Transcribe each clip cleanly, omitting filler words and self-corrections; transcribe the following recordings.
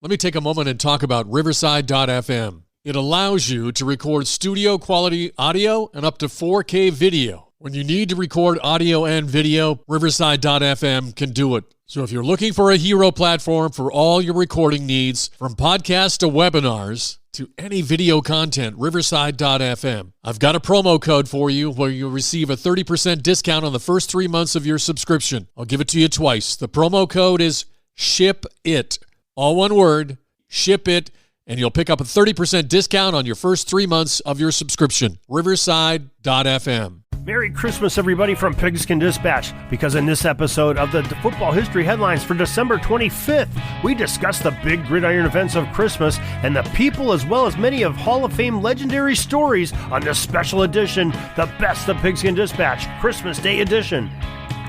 Let me take a moment and talk about Riverside.fm. It allows you to record studio quality audio and up to 4K video. When you need to record audio and video, Riverside.fm can do it. So if you're looking for a hero platform for all your recording needs, from podcasts to webinars to any video content, Riverside.fm. I've got a promo code for you where you'll receive a 30% discount on the first 3 months of your subscription. I'll give it to you twice. The promo code is SHIPIT. All one word, SHIPIT, and you'll pick up a 30% discount on your first 3 months of your subscription. Riverside.fm. Merry Christmas, everybody, from Pigskin Dispatch, because in this episode of the Football History Headlines for December 25th, we discuss the big gridiron events of Christmas and the people, as well as many of Hall of Fame legendary stories on this special edition, the Best of Pigskin Dispatch, Christmas Day edition.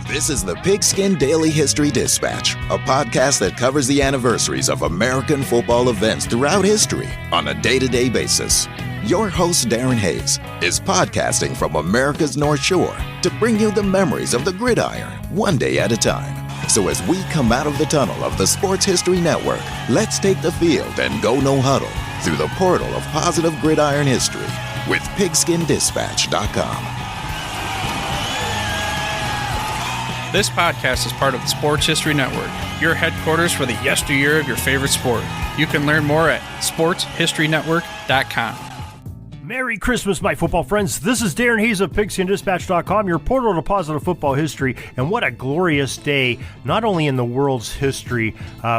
This is the Pigskin Daily History Dispatch, a podcast that covers the anniversaries of American football events throughout history on a day-to-day basis. Your host, Darren Hayes, is podcasting from America's North Shore to bring you the memories of the gridiron, one day at a time. So as we come out of the tunnel of the Sports History Network, let's take the field and go no huddle through the portal of positive gridiron history with pigskindispatch.com. This podcast is part of the Sports History Network, your headquarters for the yesteryear of your favorite sport. You can learn more at sportshistorynetwork.com. Merry Christmas, my football friends. This is Darren Hayes of PigskinDispatch.com, your portal to positive football history. And what a glorious day, not only in the world's history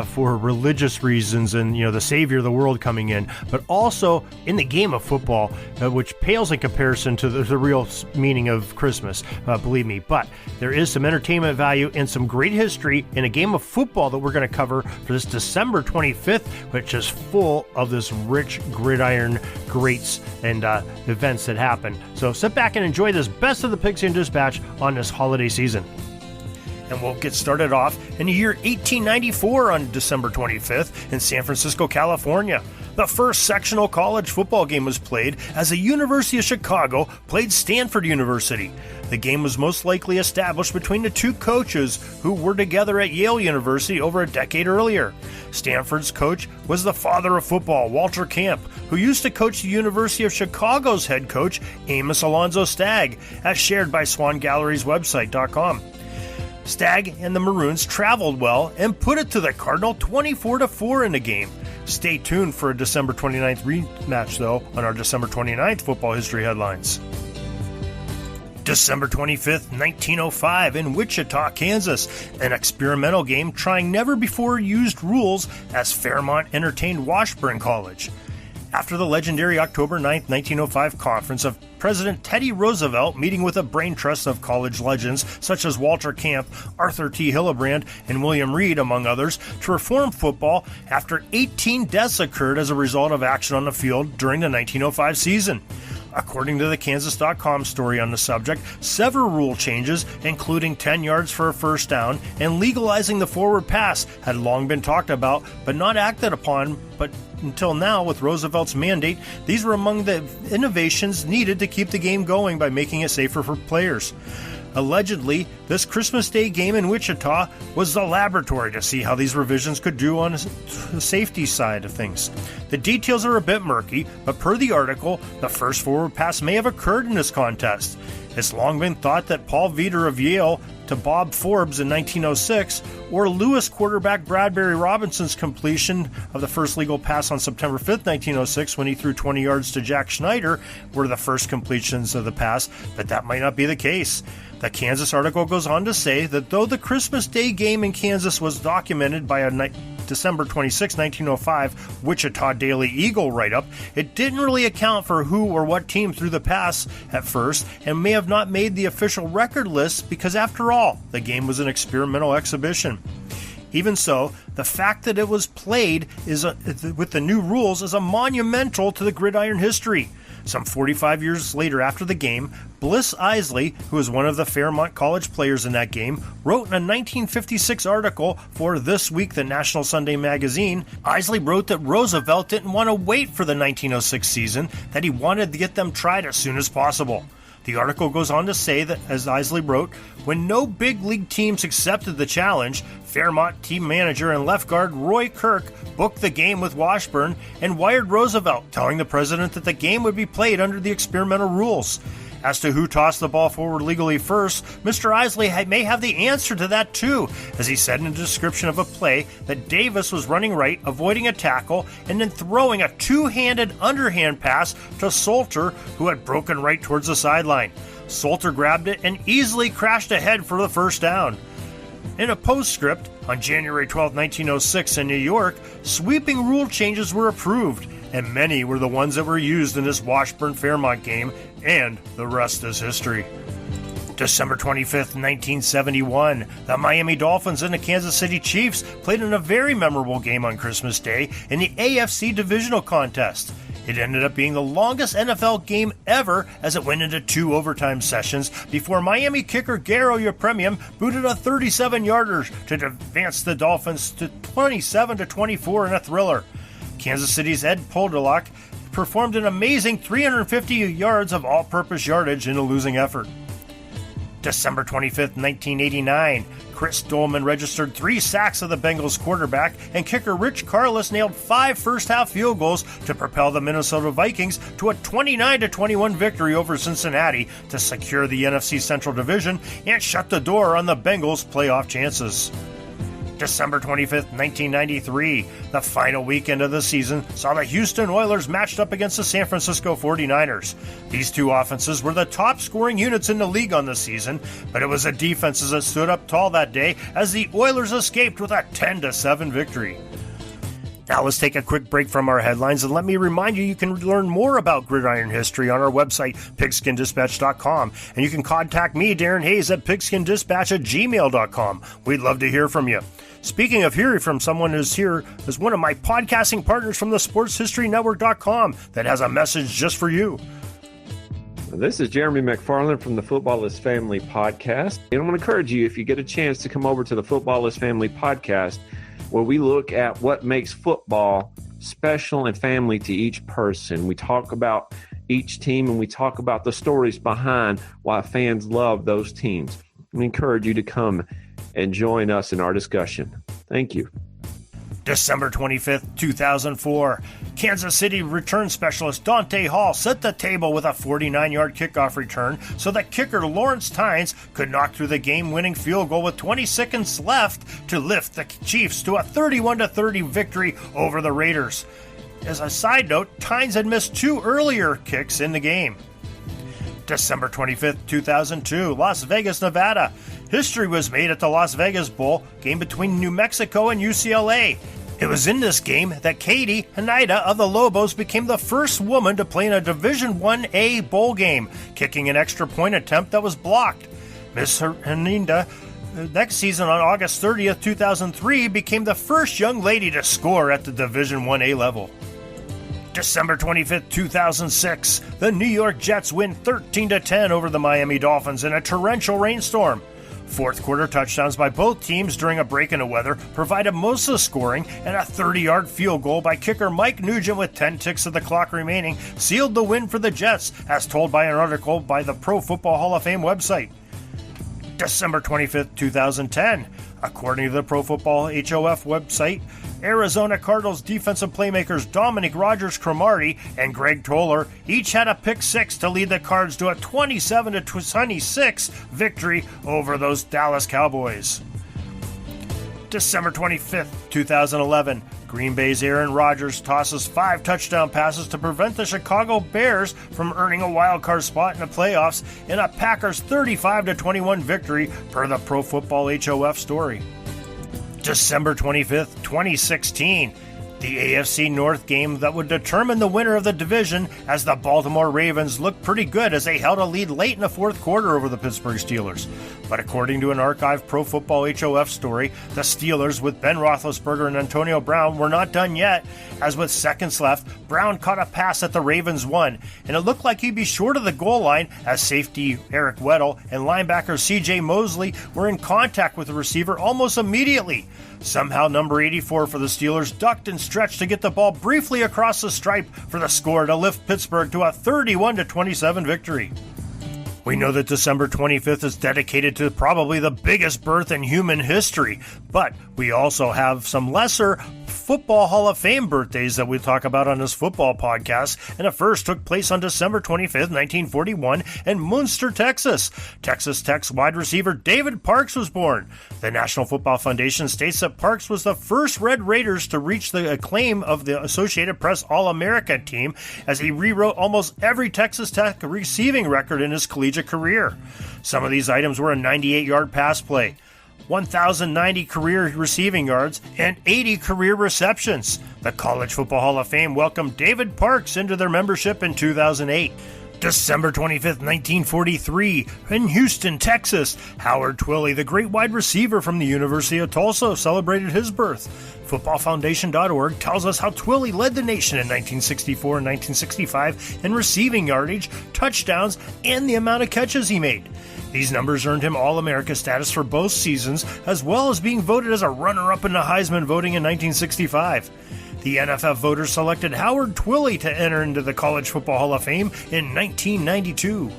for religious reasons and, the Savior of the world coming in, but also in the game of football, which pales in comparison to the real meaning of Christmas, believe me. But there is some entertainment value and some great history in a game of football that we're going to cover for this December 25th, which is full of this rich gridiron greats and events that happen. So sit back and enjoy this Best of the Pigskin Dispatch on this holiday season. And we'll get started off in the year 1894 on December 25th in San Francisco, California. The first sectional college football game was played as the University of Chicago played Stanford University. The game was most likely established between the two coaches who were together at Yale University over a decade earlier. Stanford's coach was the father of football, Walter Camp, who used to coach the University of Chicago's head coach, Amos Alonzo Stagg, as shared by Swan Gallery's website.com. Stagg and the Maroons traveled well and put it to the Cardinal 24-4 in the game. Stay tuned for a December 29th rematch, though, on our December 29th Football History Headlines. December 25th, 1905, in Wichita, Kansas, an experimental game trying never-before-used rules as Fairmont entertained Washburn College. After the legendary October 9, 1905 conference of President Teddy Roosevelt meeting with a brain trust of college legends such as Walter Camp, Arthur T. Hillebrand, and William Reed, among others, to reform football after 18 deaths occurred as a result of action on the field during the 1905 season. According to the Kansas.com story on the subject, several rule changes, including 10 yards for a first down and legalizing the forward pass, had long been talked about but not acted upon. But until now, with Roosevelt's mandate, these were among the innovations needed to keep the game going by making it safer for players. Allegedly, this Christmas Day game in Wichita was the laboratory to see how these revisions could do on the safety side of things. The details are a bit murky, but per the article, the first forward pass may have occurred in this contest. It's long been thought that Paul Veeder of Yale to Bob Forbes in 1906, or Lewis quarterback Bradbury Robinson's completion of the first legal pass on September 5th, 1906, when he threw 20 yards to Jack Schneider, were the first completions of the pass, but that might not be the case. The Kansas article goes on to say that though the Christmas Day game in Kansas was documented by a December 26, 1905 Wichita Daily Eagle write-up, it didn't really account for who or what team threw the pass at first and may have not made the official record list because, after all, the game was an experimental exhibition. Even so, the fact that it was played with the new rules is a monumental to the gridiron history. Some 45 years later after the game, Bliss Isley, who was one of the Fairmont College players in that game, wrote in a 1956 article for This Week, the National Sunday magazine, Isley wrote that Roosevelt didn't want to wait for the 1906 season, that he wanted to get them tried as soon as possible. The article goes on to say that, as Isley wrote, when no big league teams accepted the challenge, Fairmont team manager and left guard Roy Kirk booked the game with Washburn and wired Roosevelt, telling the president that the game would be played under the experimental rules. As to who tossed the ball forward legally first, Mr. Isley may have the answer to that too, as he said in a description of a play that Davis was running right, avoiding a tackle, and then throwing a two-handed underhand pass to Salter, who had broken right towards the sideline. Salter grabbed it and easily crashed ahead for the first down. In a postscript, on January 12, 1906 in New York, sweeping rule changes were approved, and many were the ones that were used in this Washburn-Fairmont game, and the rest is history. December 25th, 1971, the Miami Dolphins and the Kansas City Chiefs played in a very memorable game on Christmas Day in the AFC Divisional Contest. It ended up being the longest NFL game ever, as it went into 2 overtime sessions before Miami kicker Garo Yepremian booted a 37-yarder to advance the Dolphins to 27-24 in a thriller. Kansas City's Ed Podolak performed an amazing 350 yards of all-purpose yardage in a losing effort. December 25th, 1989, Chris Dolman registered 3 sacks of the Bengals quarterback, and kicker Rich Karlis nailed 5 first-half field goals to propel the Minnesota Vikings to a 29-21 victory over Cincinnati to secure the NFC Central Division and shut the door on the Bengals' playoff chances. December 25th, 1993, the final weekend of the season saw the Houston Oilers matched up against the San Francisco 49ers. These two offenses were the top scoring units in the league on the season, but it was the defenses that stood up tall that day as the Oilers escaped with a 10-7 victory. Now let's take a quick break from our headlines, and let me remind you can learn more about Gridiron history on our website, pigskindispatch.com, and you can contact me, Darren Hayes, at pigskindispatch@gmail.com. We'd love to hear from you. Speaking of hearing from someone who's here is one of my podcasting partners from the sportshistorynetwork.com that has a message just for you. This is Jeremy McFarland from the Footballist Family Podcast. And I want to encourage you, if you get a chance, to come over to the Footballist Family Podcast, where we look at what makes football special and family to each person. We talk about each team, and we talk about the stories behind why fans love those teams. We encourage you to come and join us in our discussion. Thank you. December 25th, 2004, Kansas City return specialist Dante Hall set the table with a 49-yard kickoff return so that kicker Lawrence Tynes could knock through the game-winning field goal with 20 seconds left to lift the Chiefs to a 31-30 victory over the Raiders. As a side note, Tynes had missed 2 earlier kicks in the game. December 25th, 2002, Las Vegas, Nevada. History was made at the Las Vegas Bowl, game between New Mexico and UCLA. It was in this game that Katie Hanida of the Lobos became the first woman to play in a Division 1A bowl game, kicking an extra point attempt that was blocked. Miss Hanida, next season on August 30th, 2003, became the first young lady to score at the Division 1A level. December 25th, 2006, the New York Jets win 13-10 over the Miami Dolphins in a torrential rainstorm. Fourth quarter touchdowns by both teams during a break in the weather provided most of the scoring, and a 30-yard field goal by kicker Mike Nugent with 10 ticks of the clock remaining sealed the win for the Jets, as told by an article by the Pro Football Hall of Fame website. December 25th, 2010. According to the Pro Football HOF website, Arizona Cardinals defensive playmakers Dominic Rodgers-Cromartie and Greg Toller each had a pick six to lead the Cards to a 27-26 victory over those Dallas Cowboys. December 25th, 2011. Green Bay's Aaron Rodgers tosses 5 touchdown passes to prevent the Chicago Bears from earning a wild card spot in the playoffs in a Packers 35-21 victory per the Pro Football HOF story. December 25th, 2016. The AFC North game that would determine the winner of the division, as the Baltimore Ravens looked pretty good as they held a lead late in the fourth quarter over the Pittsburgh Steelers. But according to an archived Pro Football HOF story, the Steelers with Ben Roethlisberger and Antonio Brown were not done yet, as with seconds left, Brown caught a pass that the Ravens won, and it looked like he'd be short of the goal line as safety Eric Weddle and linebacker CJ Mosley were in contact with the receiver almost immediately. Somehow number 84 for the Steelers ducked and stretched to get the ball briefly across the stripe for the score to lift Pittsburgh to a 31-27 victory. We know that December 25th is dedicated to probably the biggest birth in human history, but we also have some lesser Football Hall of Fame birthdays that we talk about on this football podcast, and the first took place on December 25th, 1941 in Munster, Texas. Texas Tech's wide receiver David Parks was born. The National Football Foundation states that Parks was the first Red Raiders to reach the acclaim of the Associated Press All-America team, as he rewrote almost every Texas Tech receiving record in his collegiate career. Some of these items were a 98-yard pass play, 1,090 career receiving yards, and 80 career receptions. The College Football Hall of Fame welcomed David Parks into their membership in 2008. December 25th, 1943, in Houston, Texas, Howard Twilley, the great wide receiver from the University of Tulsa, celebrated his birth. FootballFoundation.org tells us how Twilley led the nation in 1964 and 1965 in receiving yardage, touchdowns, and the amount of catches he made. These numbers earned him All-America status for both seasons, as well as being voted as a runner-up in the Heisman voting in 1965. The NFF voters selected Howard Twilley to enter into the College Football Hall of Fame in 1992.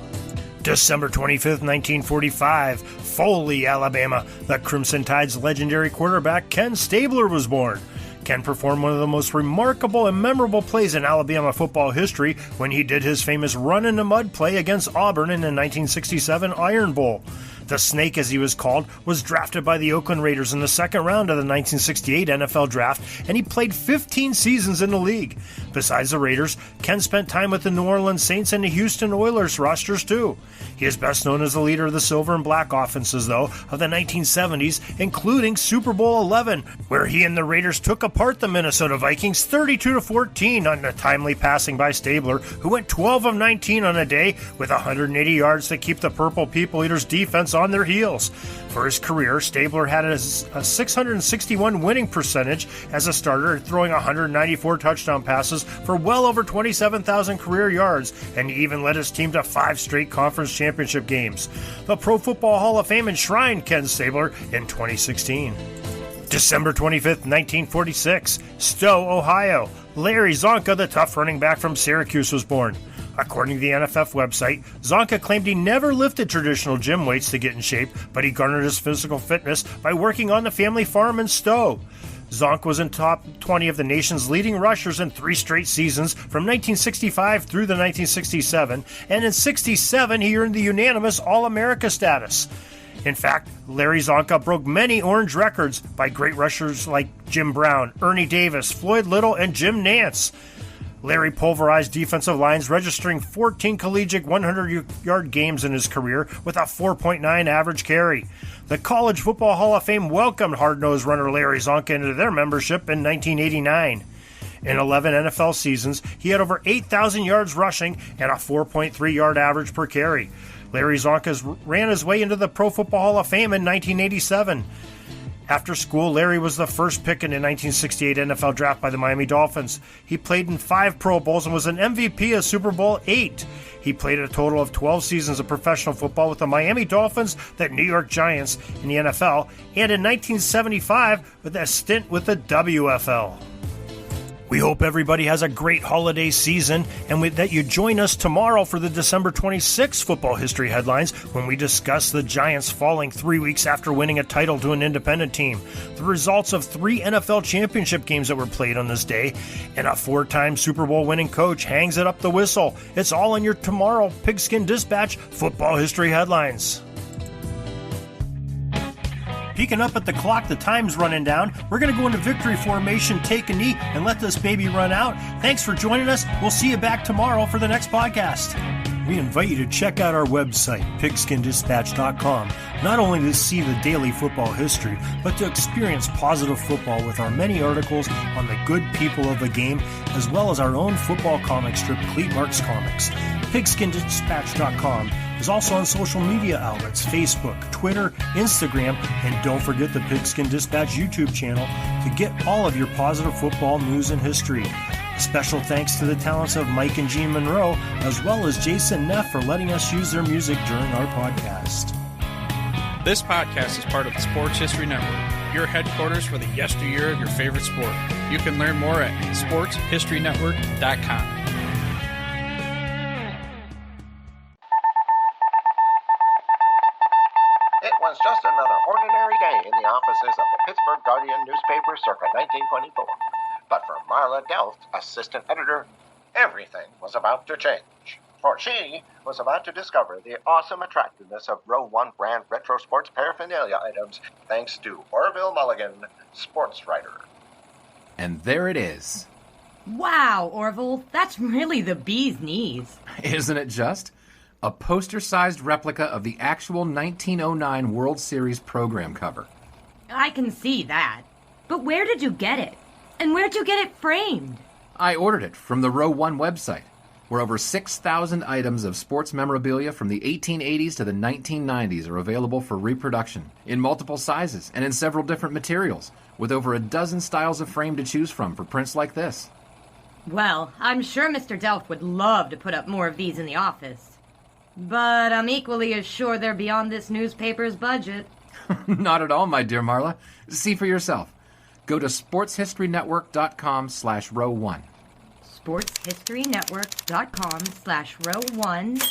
December 25th, 1945, Foley, Alabama, the Crimson Tide's legendary quarterback Ken Stabler was born. Ken performed one of the most remarkable and memorable plays in Alabama football history when he did his famous run-in-the-mud play against Auburn in the 1967 Iron Bowl. The Snake, as he was called, was drafted by the Oakland Raiders in the second round of the 1968 NFL Draft, and he played 15 seasons in the league. Besides the Raiders, Ken spent time with the New Orleans Saints and the Houston Oilers rosters too. He is best known as the leader of the Silver and Black offenses, though, of the 1970s, including Super Bowl XI, where he and the Raiders took apart the Minnesota Vikings 32-14 on a timely passing by Stabler, who went 12 of 19 on a day with 180 yards to keep the Purple People Eaters defense on their heels. For his career, Stabler had a 661 winning percentage as a starter, throwing 194 touchdown passes for well over 27,000 career yards, and he even led his team to 5 straight conference championship games. The Pro Football Hall of Fame enshrined Ken Stabler in 2016. December 25th, 1946, Stowe, Ohio. Larry Zonka, the tough running back from Syracuse, was born. According to the NFF website, Zonka claimed he never lifted traditional gym weights to get in shape, but he garnered his physical fitness by working on the family farm in Stowe. Zonk was in top 20 of the nation's leading rushers in 3 straight seasons from 1965 through the 1967, and in 67 he earned the unanimous All-America status. In fact, Larry Zonka broke many orange records by great rushers like Jim Brown, Ernie Davis, Floyd Little, and Jim Nance. Larry pulverized defensive lines, registering 14 collegiate 100-yard games in his career with a 4.9 average carry. The College Football Hall of Fame welcomed hard-nosed runner Larry Zonka into their membership in 1989. In 11 NFL seasons, he had over 8,000 yards rushing and a 4.3-yard average per carry. Larry Zonka ran his way into the Pro Football Hall of Fame in 1987. After school, Larry was the first pick in the 1968 NFL Draft by the Miami Dolphins. He played in 5 Pro Bowls and was an MVP of Super Bowl VIII. He played a total of 12 seasons of professional football with the Miami Dolphins, the New York Giants in the NFL, and in 1975 with a stint with the WFL. We hope everybody has a great holiday season and that you join us tomorrow for the December 26th Football History Headlines when we discuss the Giants falling 3 weeks after winning a title to an independent team, the results of 3 NFL championship games that were played on this day, and a 4-time Super Bowl winning coach hangs it up the whistle. It's all in your tomorrow Pigskin Dispatch Football History Headlines. Peeking up at the clock, the time's running down. We're going to go into victory formation, take a knee, and let this baby run out. Thanks for joining us. We'll see you back tomorrow for the next podcast. We invite you to check out our website, pigskindispatch.com, not only to see the daily football history, but to experience positive football with our many articles on the good people of the game, as well as our own football comic strip, Cleat Marks Comics. Pigskindispatch.com is also on social media outlets, Facebook, Twitter, Instagram, and don't forget the Pigskin Dispatch YouTube channel to get all of your positive football news and history. Special thanks to the talents of Mike and Gene Monroe, as well as Jason Neff for letting us use their music during our podcast. This podcast is part of the Sports History Network, your headquarters for the yesteryear of your favorite sport. You can learn more at sportshistorynetwork.com. newspaper circa 1924. But for Marla Delft, assistant editor, everything was about to change. For she was about to discover the awesome attractiveness of Row 1 brand retro sports paraphernalia items thanks to Orville Mulligan, sports writer. And there it is. Wow, Orville, that's really the bee's knees. Isn't it just? A poster-sized replica of the actual 1909 World Series program cover. I can see that. But where did you get it? And where'd you get it framed? I ordered it from the Row 1 website, where over 6,000 items of sports memorabilia from the 1880s to the 1990s are available for reproduction, in multiple sizes and in several different materials, with over a dozen styles of frame to choose from for prints like this. Well, I'm sure Mr. Delft would love to put up more of these in the office. But I'm equally as sure they're beyond this newspaper's budget. Not at all, my dear Marla. See for yourself. Go to sportshistorynetwork.com/row1. sportshistorynetwork.com/row1.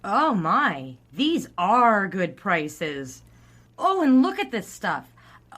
Oh my, these are good prices. Oh, and look at this stuff.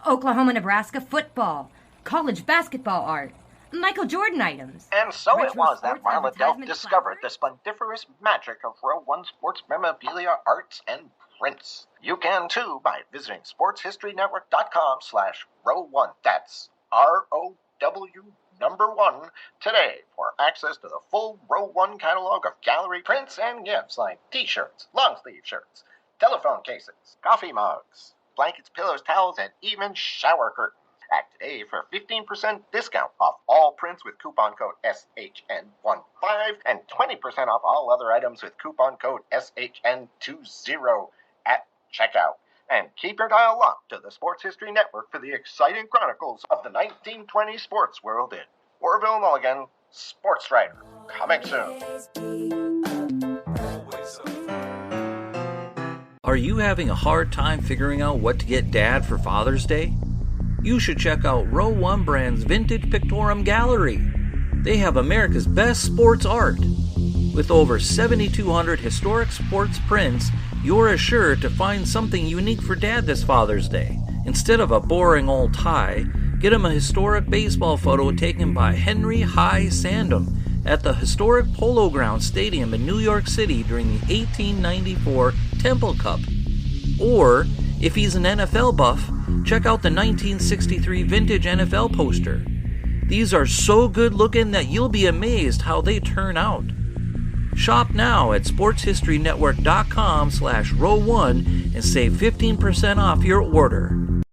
Oklahoma-Nebraska football, college basketball art, Michael Jordan items. And so retro it was that sports Marla Delft advertisement discovered the flowers. splendiferous magic of Row 1 sports memorabilia, arts, and prints. You can too by visiting sportshistorynetwork.com/row1. That's ROW1 today for access to the full Row 1 catalog of gallery prints and gifts like t-shirts, long-sleeve shirts, telephone cases, coffee mugs, blankets, pillows, towels, and even shower curtains. Act today for 15% discount off all prints with coupon code SHN15 and 20% off all other items with coupon code SHN20 at checkout. And keep your dial locked to the Sports History Network for the exciting chronicles of the 1920 sports world in Orville Mulligan, sports writer. Coming soon. Are you having a hard time figuring out what to get Dad for Father's Day? You should check out Row 1 Brand's Vintage Pictorum Gallery. They have America's best sports art. With over 7,200 historic sports prints, you're assured to find something unique for Dad this Father's Day. Instead of a boring old tie, get him a historic baseball photo taken by Henry High Sandom at the historic Polo Grounds Stadium in New York City during the 1894 Temple Cup. Or, if he's an NFL buff, check out the 1963 vintage NFL poster. These are so good looking that you'll be amazed how they turn out. Shop now at sportshistorynetwork.com/row1 and save 15% off your order.